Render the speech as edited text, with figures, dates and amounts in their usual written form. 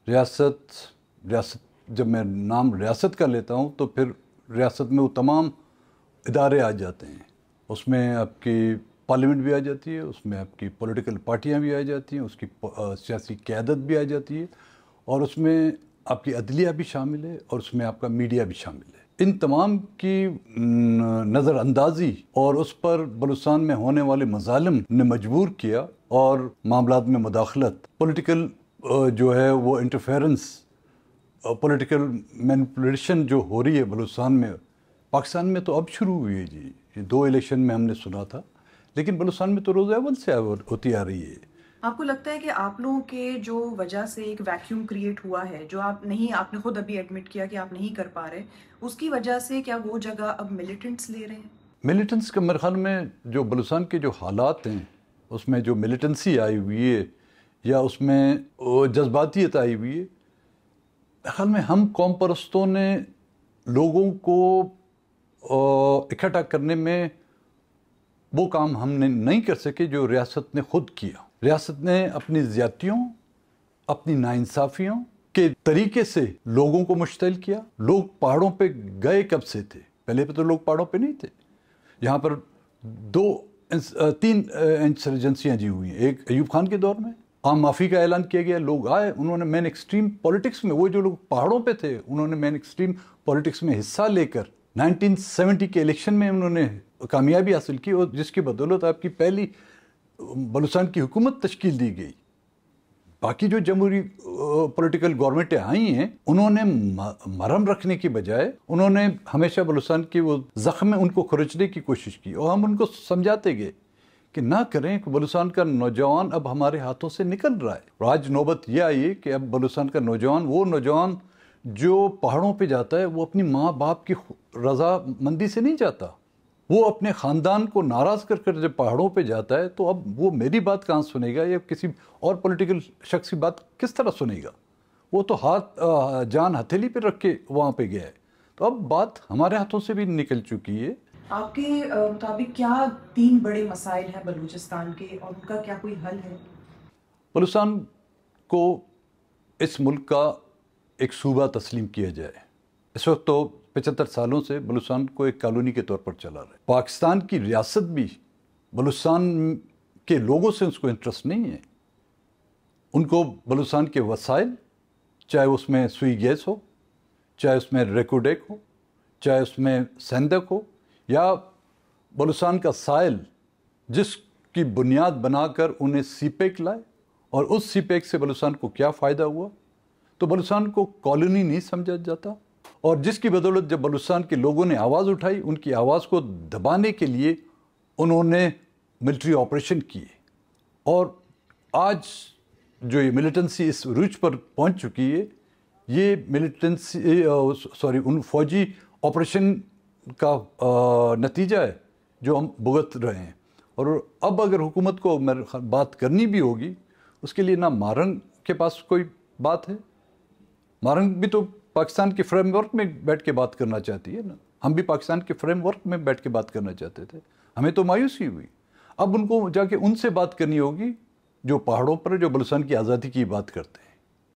ریاست جب میں نام ریاست کا لیتا ہوں تو پھر ریاست میں وہ تمام ادارے آ جاتے ہیں. اس میں آپ کی پارلیمنٹ بھی آ جاتی ہے، اس میں آپ کی پولیٹیکل پارٹیاں بھی آ جاتی ہیں، اس کی سیاسی قیادت بھی آ جاتی ہے، اور اس میں آپ کی عدلیہ بھی شامل ہے، اور اس میں آپ کا میڈیا بھی شامل ہے. ان تمام کی نظر اندازی اور اس پر بلوچستان میں ہونے والے مظالم نے مجبور کیا، اور معاملات میں مداخلت، پولیٹیکل جو ہے وہ انٹرفیرنس، پولیٹیکل مینپولیشن جو ہو رہی ہے بلوچستان میں، پاکستان میں تو اب شروع ہوئی ہے جی. یہ 2 الیکشن میں ہم نے سنا تھا، لیکن بلوچستان میں تو روز اول سے ہوتی آ رہی ہے. آپ کو لگتا ہے کہ آپ لوگوں کے جو وجہ سے ایک ویکیوم کریٹ ہوا ہے، جو آپ نے خود ابھی ایڈمٹ کیا کہ آپ نہیں کر پا رہے، اس کی وجہ سے کیا وہ جگہ اب ملیٹنٹس لے رہے ہیں؟ ملیٹنٹس کا میرے خیال میں جو بلوچستان کے جو حالات ہیں اس میں جو ملیٹنسی آئی ہوئی ہے یا اس میں جذباتیت آئی ہوئی ہے، میرے خیال میں ہم قوم پرستوں نے لوگوں کو اکٹھا کرنے میں وہ کام ہم نے نہیں کر سکے جو ریاست نے خود کیا. ریاست نے اپنی زیادتیوں، اپنی ناانصافیوں کے طریقے سے لوگوں کو مشتعل کیا. لوگ پہاڑوں پہ گئے کب سے تھے؟ پہلے پہ تو لوگ پہاڑوں پہ نہیں تھے. یہاں پر 3 انسرجنسیاں جی ہوئی ہیں. ایک ایوب خان کے دور میں عام معافی کا اعلان کیا گیا، لوگ آئے، انہوں نے مین ایکسٹریم پولیٹکس میں، وہ جو لوگ پہاڑوں پہ تھے انہوں نے مین ایکسٹریم پولیٹکس میں حصہ لے کر 1970 کے الیکشن میں انہوں نے کامیابی حاصل کی، اور جس کی بدولت آپ کی پہلی بلوچستان کی حکومت تشکیل دی گئی. باقی جو جمہوری پولیٹیکل گورنمنٹیں آئی ہیں انہوں نے مرہم رکھنے کی بجائے انہوں نے ہمیشہ بلوچستان کی وہ زخم ان کو کھرچنے کی کوشش کی، اور ہم ان کو سمجھاتے گئے کہ نہ کریں، کہ بلوچستان کا نوجوان اب ہمارے ہاتھوں سے نکل رہا ہے. اور آج نوبت یہ آئی کہ اب بلوچستان کا نوجوان، وہ نوجوان جو پہاڑوں پہ جاتا ہے، وہ اپنی ماں باپ کی رضا مندی سے نہیں جاتا، وہ اپنے خاندان کو ناراض کر کر جب پہاڑوں پہ جاتا ہے تو اب وہ میری بات کہاں سنے گا، یا کسی اور پولیٹیکل شخص کی بات کس طرح سنے گا؟ وہ تو جان ہتھیلی پہ رکھ کے وہاں پہ گیا ہے. تو اب بات ہمارے ہاتھوں سے بھی نکل چکی ہے. آپ کے مطابق کیا 3 بڑے مسائل ہیں بلوچستان کے، اور ان کا کیا کوئی حل ہے؟ بلوچستان کو اس ملک کا ایک صوبہ تسلیم کیا جائے. اس وقت تو 75 سالوں سے بلوچستان کو ایک کالونی کے طور پر چلا رہا ہے. پاکستان کی ریاست بھی بلوچستان کے لوگوں سے اس کو انٹرسٹ نہیں ہے. ان کو بلوچستان کے وسائل، چاہے اس میں سوئی گیس ہو، چاہے اس میں ریکوڈیک ہو، چاہے اس میں سندک ہو، یا بلوچستان کا سائل جس کی بنیاد بنا کر انہیں سی پیک لائے، اور اس سی پیک سے بلوچستان کو کیا فائدہ ہوا، تو بلوچستان کو کالونی نہیں سمجھا جاتا. اور جس کی بدولت جب بلوچستان کے لوگوں نے آواز اٹھائی، ان کی آواز کو دبانے کے لیے انہوں نے ملٹری آپریشن کیے. اور آج جو یہ ملیٹنسی اس روج پر پہنچ چکی ہے، یہ ان فوجی آپریشن کا نتیجہ ہے جو ہم بھگت رہے ہیں. اور اب اگر حکومت کو بات کرنی بھی ہوگی، اس کے لیے نہ مارنگ کے پاس کوئی بات ہے. مارنگ بھی تو پاکستان کے فریم ورک میں بیٹھ کے بات کرنا چاہتی ہے نا. ہم بھی پاکستان کے فریم ورک میں بیٹھ کے بات کرنا چاہتے تھے. ہمیں تو مایوسی ہوئی. اب ان کو جا کے ان سے بات کرنی ہوگی جو پہاڑوں پر، جو بلوچستان کی آزادی کی بات کرتے ہیں.